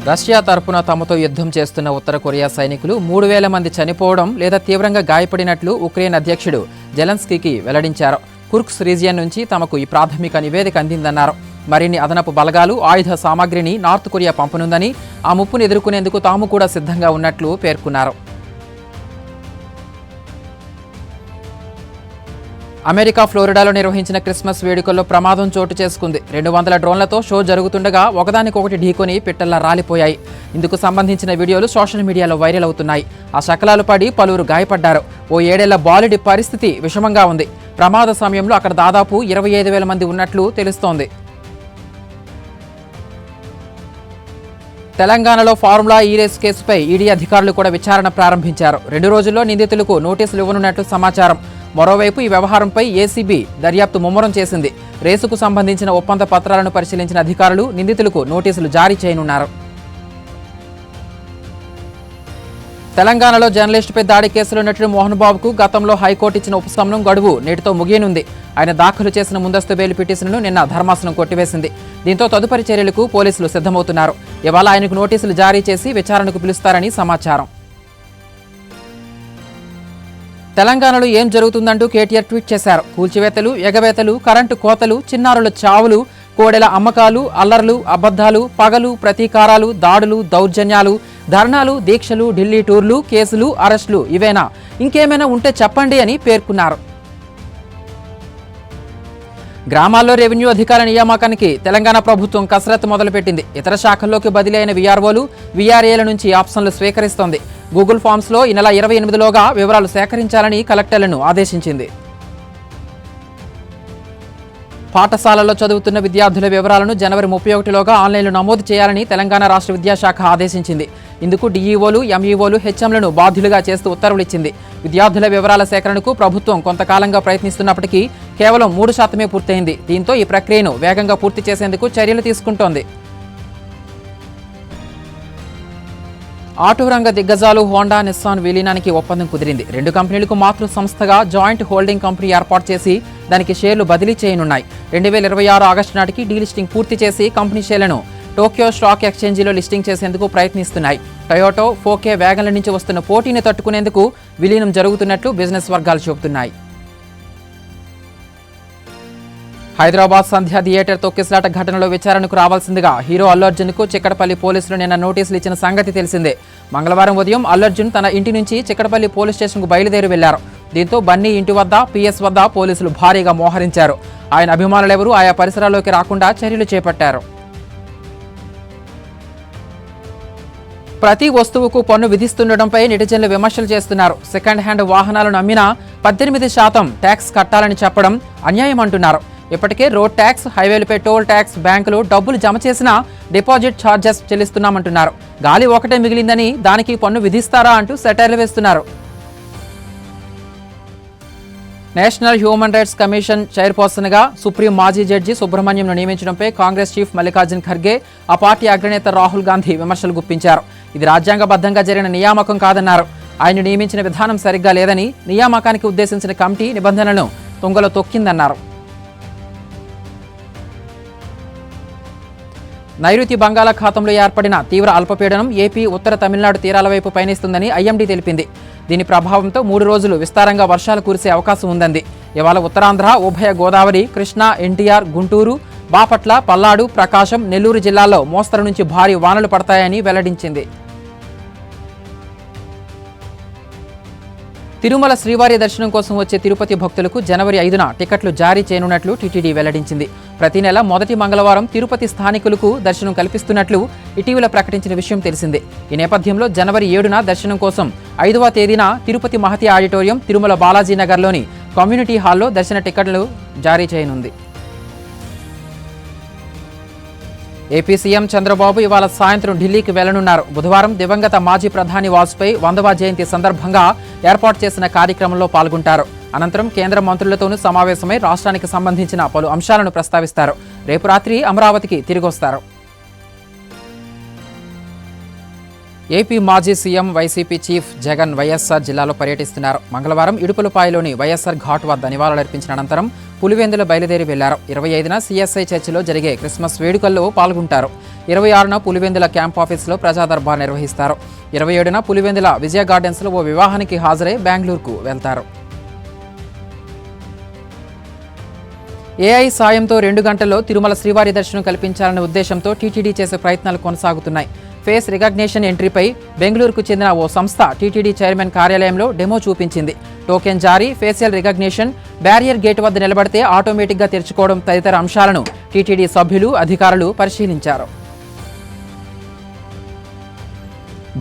Russia తరపున తమతో యుద్ధం చేస్తున్న ఉత్తర కొరియా సైనికులు 3,000 మంది చనిపోవడం లేదా తీవ్రంగా గాయపడినట్లు ఉక్రెయిన్ అధ్యక్షుడు జెలెన్స్కీకి వెల్లడించారు. కుర్స్క్ రీజియన్ నుంచి తమకు ఈ ప్రాథమిక నివేదిక అందిందన్నారు. మరిన్ని అదనపు బలగాలు, ఆయుధ సామాగ్రిని నార్త్ కొరియా పంపనుందని, ఆ ముప్పును ఎదుర్కొనేందుకు తాము కూడా సిద్ధంగా ఉన్నట్లు పేర్కొన్నారు. అమెరికా ఫ్లోరిడాలో నిర్వహించిన క్రిస్మస్ వేడుకల్లో ప్రమాదం చోటు చేసుకుంది. 200 డ్రోన్లతో షో జరుగుతుండగా ఒకదానికొకటి ఢీకొని పిట్టల్లా రాలిపోయాయి. ఇందుకు సంబంధించిన వీడియోలు సోషల్ మీడియాలో వైరల్ అవుతున్నాయి. ఆ శకలాలు పడి పలువురు గాయపడ్డారు. ఓ 7 ఏళ్ల బాలుడి పరిస్థితి విషమంగా ఉంది. ప్రమాద సమయంలో అక్కడ దాదాపు 25,000 మంది ఉన్నట్లు తెలుస్తోంది. తెలంగాణలో ఫార్ములా ఈ రేసు కేసుపై ఈడీ అధికారులు కూడా విచారణ ప్రారంభించారు. 2 రోజుల్లో నిందితులకు నోటీసులు ఇవ్వనున్నట్లు సమాచారం. మరోవైపు ఈ వ్యవహారంపై ఏసీబీ దర్యాప్తు ముమ్మరం చేసింది. రేసుకు సంబంధించిన ఒప్పంద పత్రాలను పరిశీలించిన అధికారులు నిందితులకు నోటీసులు జారీ చేయనున్నారు. తెలంగాణలో జర్నలిస్టుపై దాడి కేసులో నటుడు మోహన్ బాబుకు గతంలో హైకోర్టు ఇచ్చిన ఉపశమనం గడువు నేటితో ముగియనుంది. ఆయన దాఖలు చేసిన ముందస్తు బెయిల్ పిటిషన్ను నిన్న ధర్మాసనం కొట్టివేసింది. దీంతో తదుపరి చర్యలకు పోలీసులు సిద్ధమవుతున్నారు. ఇవాళ ఆయనకు నోటీసులు జారీ చేసి విచారణకు పిలుస్తారని సమాచారం. తెలంగాణలో ఏం జరుగుతుందంటూ కేటీఆర్ ట్వీట్ చేశారు. కూల్చివేతలు, ఎగవేతలు, కరెంటు కోతలు, చిన్నారుల చావులు, కోడెల అమ్మకాలు, అల్లర్లు, అబద్ధాలు, పగలు, ప్రతీకారాలు, దాడులు, దౌర్జన్యాలు, ధర్నాలు, దీక్షలు, ఢిల్లీ టూర్లు, కేసులు, అరెస్టులు ఇవేనా? ఇంకేమైనా ఉంటే చెప్పండి అని పేర్కొన్నారు. గ్రామాల్లో రెవెన్యూ అధికారుల నియామకానికి తెలంగాణ ప్రభుత్వం కసరత్తు మొదలుపెట్టింది. ఇతర శాఖల్లోకి బదిలీ అయిన వీఆర్ఓలు, వీఆర్ఏల నుంచి ఆప్షన్లు స్వీకరిస్తోంది. గూగుల్ ఫామ్స్లో ఈ నెల 28లోగా వివరాలు సేకరించాలని కలెక్టర్లను ఆదేశించింది. పాఠశాలల్లో చదువుతున్న విద్యార్థుల వివరాలను జనవరి 31లోగా ఆన్లైన్లో నమోదు చేయాలని తెలంగాణ రాష్ట్ర విద్యాశాఖ ఆదేశించింది. ఇందుకు డీఈఓలు, ఎంఈఓలు, హెచ్ఎంలను బాధ్యులుగా చేస్తూ ఉత్తర్వులు ఇచ్చింది. విద్యార్థుల వివరాల సేకరణకు ప్రభుత్వం కొంతకాలంగా ప్రయత్నిస్తున్నప్పటికీ కేవలం 3% పూర్తయింది. దీంతో ఈ ప్రక్రియను వేగంగా పూర్తి చేసేందుకు చర్యలు తీసుకుంటోంది. ఆటో రంగ దిగ్గజాలు హోండా, నిస్సాన్ విలీనానికి ఒప్పందం కుదిరింది. 2 కంపెనీలకు మాతృ సంస్థగా జాయింట్ హోల్డింగ్ కంపెనీ ఏర్పాటు చేసి దానికి షేర్లు బదిలీ చేయనున్నాయి. 2026 ఆగస్టు నాటికి డీలిస్టింగ్ పూర్తి చేసి కంపెనీ షేర్లను టోక్యో స్టాక్ ఎక్స్చేంజీలో లిస్టింగ్ చేసేందుకు ప్రయత్నిస్తున్నాయి. టొయోటో, ఫోకే వ్యాగన్ల నుంచి వస్తున్న పోటీని తట్టుకునేందుకు విలీనం జరుగుతున్నట్లు బిజినెస్ వర్గాలు చెబుతున్నాయి. హైదరాబాద్ సంధ్య థియేటర్ తొక్కిసలాట ఘటనలో విచారణకు రావాల్సిందిగా హీరో అల్లు అర్జున్కు చిక్కడపల్లి పోలీసులు నిన్న నోటీసులు ఇచ్చిన సంగతి తెలిసిందే. మంగళవారం ఉదయం అల్లు అర్జున్ తన ఇంటి నుంచి చిక్కడపల్లి పోలీస్ స్టేషన్కు బయలుదేరి వెళ్లారు. దీంతో బన్నీ ఇంటి వద్ద, పిఎస్ వద్ద పోలీసులు భారీగా మోహరించారు. ఆయన అభిమానులెవరూ ఆయా పరిసరాల్లోకి రాకుండా చర్యలు చేపట్టారు. ప్రతి వస్తువుకు పన్ను విధిస్తుండటంపై నెటిజన్లు విమర్శలు చేస్తున్నారు. సెకండ్ హ్యాండ్ వాహనాలను అమ్మినా 18% ట్యాక్స్ కట్టాలని చెప్పడం అన్యాయం అంటున్నారు. ఇప్పటికే రోడ్ ట్యాక్స్, హైవేలపై టోల్ ట్యాక్స్, బ్యాంకులు డబ్బులు జమ చేసినా డిపాజిట్ ఛార్జెస్ చెల్లిస్తున్నామంటున్నారు. గాలి ఒకటే మిగిలిందని దానికి పన్ను విధిస్తారా అంటూ సెటైర్లు వేస్తున్నారు. నేషనల్ హ్యూమన్ రైట్స్ కమిషన్ చైర్పర్సన్గా సుప్రీం మాజీ జడ్జి సుబ్రహ్మణ్యంను నియమించడంపై కాంగ్రెస్ చీఫ్ మల్లికార్జున్ ఖర్గే, ఆ పార్టీ అగ్రనేత రాహుల్ గాంధీ విమర్శలు గుప్పించారు. ఇది రాజ్యాంగబద్ధంగా జరిగిన నియామకం కాదన్నారు. ఆయన నియమించిన విధానం సరిగ్గా లేదని, నియామకానికి ఉద్దేశించిన కమిటీ నిబంధనలను తుంగలో తొక్కిందన్నారు. నైరుతి బంగాళాఖాతంలో ఏర్పడిన తీవ్ర అల్పపీడనం ఏపీ, ఉత్తర తమిళనాడు తీరాల వైపు పయనిస్తుందని ఐఎండీ తెలిపింది. దీని ప్రభావంతో 3 రోజులు విస్తారంగా వర్షాలు కురిసే అవకాశం ఉందంది. ఇవాళ ఉత్తరాంధ్ర, ఉభయ గోదావరి, కృష్ణా, ఎన్టీఆర్, గుంటూరు, బాపట్ల, పల్నాడు, ప్రకాశం, నెల్లూరు జిల్లాల్లో మోస్తరు నుంచి భారీ వానలు పడతాయని వెల్లడించింది. తిరుమల శ్రీవారి దర్శనం కోసం వచ్చే తిరుపతి భక్తులకు జనవరి 5న టికెట్లు జారీ చేయనున్నట్లు టీటీడీ వెల్లడించింది. ప్రతి నెల మొదటి మంగళవారం తిరుపతి స్థానికులకు దర్శనం కల్పిస్తున్నట్లు ఇటీవల ప్రకటించిన విషయం తెలిసిందే. ఈ నేపథ్యంలో జనవరి 7న దర్శనం కోసం 5వ తేదీన తిరుపతి మహతి ఆడిటోరియం, తిరుమల బాలాజీ నగర్లోని కమ్యూనిటీ హాల్లో దర్శన టికెట్లు జారీ చేయనుంది. ఏపీ సీఎం చంద్రబాబు ఇవాళ సాయంత్రం ఢిల్లీకి వెళ్లనున్నారు. బుధవారం దివంగత మాజీ ప్రధాని వాజ్పేయి 100వ జయంతి సందర్భంగా ఏర్పాటు చేసిన కార్యక్రమంలో పాల్గొంటారు. అనంతరం కేంద్ర మంత్రులతోనూ సమావేశమై రాష్ట్రానికి సంబంధించిన పలు అంశాలను ప్రస్తావిస్తారు. రేపు రాత్రి అమరావతికి తిరిగొస్తారు. ఏపీ మాజీ CM YCP chief Jagan YSR జిల్లాలో పర్యటిస్తున్నారు. మంగళవారం ఇడుపులపాయలోని వైఎస్ఆర్ ఘాట్ వద్ద నివాళులర్పించిన అనంతరం పులివెందుల బయలుదేరి వెళ్లారు. 25న సిఎస్ఐ చర్చిలో జరిగే క్రిస్మస్ వేడుకల్లో పాల్గొంటారు. 26న పులివెందుల క్యాంప్ ఆఫీసులో ప్రజా దర్బార్ నిర్వహిస్తారు. 27న పులివెందుల విజయ గార్డెన్స్లో ఓ వివాహానికి హాజరై బెంగళూరుకు వెళ్తారు. ఏఐ సాయంతో 2 గంటల్లో తిరుమల శ్రీవారి దర్శనం కల్పించాలనే ఉద్దేశంతో టీటీడీ చేసే ప్రయత్నాలు కొనసాగుతున్నాయి. ఫేస్ రికగ్నిషన్ ఎంట్రీపై బెంగళూరుకు చెందిన ఓ సంస్థ టీటీడీ చైర్మన్ కార్యాలయంలో డెమో చూపించింది. టోకెన్ జారీ, ఫేషియల్ రికగ్నిషన్, బ్యారియర్ గేట్ వద్ద నిలబడితే ఆటోమేటిక్గా తెరుచుకోవడం తదితర అంశాలను టీటీడీ సభ్యులు, అధికారులు పరిశీలించారు.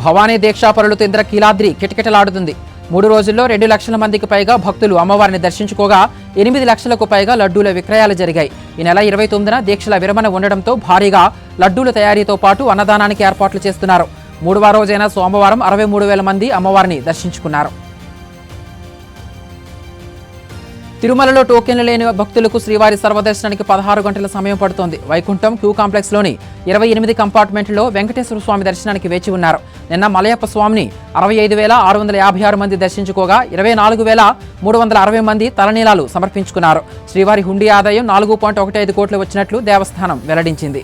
భవానీ దీక్షాపరులతో ఇంద్రకీలాద్రి కిటకిటలాడుతుంది. 3 రోజుల్లో 2 లక్షల మందికి పైగా భక్తులు అమ్మవారిని దర్శించుకోగా 8 లక్షలకు పైగా లడ్డూల విక్రయాలు జరిగాయి. ఈ నెల 29న దీక్షల విరమణ ఉండడంతో భారీగా లడ్డూల తయారీతో పాటు అన్నదానానికి ఏర్పాట్లు చేస్తున్నారు. 3వ రోజైన సోమవారం 63,000 మంది అమ్మవారిని దర్శించుకున్నారు. తిరుమలలో టోకెన్లు లేని భక్తులకు శ్రీవారి సర్వదర్శనానికి 16 గంటల సమయం పడుతోంది. వైకుంఠం క్యూ కాంప్లెక్స్లోని 28 కంపార్ట్మెంట్లో వెంకటేశ్వర స్వామి దర్శనానికి వేచి ఉన్నారు. నిన్న మలయప్ప స్వామిని 65,656 మంది దర్శించుకోగా 24,360 మంది తలనీలాలు సమర్పించుకున్నారు. శ్రీవారి హుండీ ఆదాయం 4.15 కోట్లు వచ్చినట్లు దేవస్థానం వెల్లడించింది.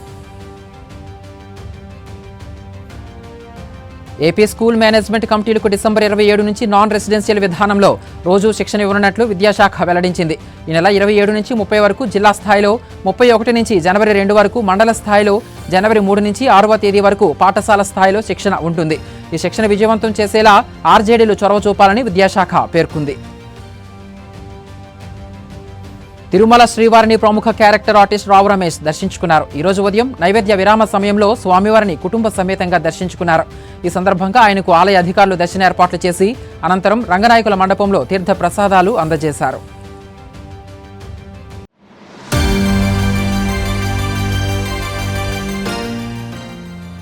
ఏపీ స్కూల్ మేనేజ్మెంట్ కమిటీలకు డిసెంబర్ 27 నుంచి నాన్ రెసిడెన్షియల్ విధానంలో రోజు శిక్షణ ఇవ్వనున్నట్లు విద్యాశాఖ వెల్లడించింది. ఈ నెల 27 నుంచి 30 వరకు జిల్లా స్థాయిలో, 31 నుంచి జనవరి 2 వరకు మండల స్థాయిలో, జనవరి 3 నుంచి 6వ తేదీ వరకు పాఠశాల స్థాయిలో శిక్షణ ఉంటుంది. ఈ శిక్షణ విజయవంతం చేసేలా ఆర్జేడీలు చొరవ చూపాలని విద్యాశాఖ పేర్కొంది. తిరుమల శ్రీవారిని ప్రముఖ క్యారెక్టర్ ఆర్టిస్ట్ రావు రమేష్ దర్శించుకున్నారు. ఈ రోజు ఉదయం నైవేద్య విరామ సమయంలో స్వామివారిని కుటుంబ సమేతంగా దర్శించుకున్నారు. ఈ సందర్భంగా ఆయనకు ఆలయ అధికారులు దర్శన ఏర్పాట్లు చేసి అనంతరం రంగనాయకుల మండపంలో తీర్థ ప్రసాదాలు అందజేశారు.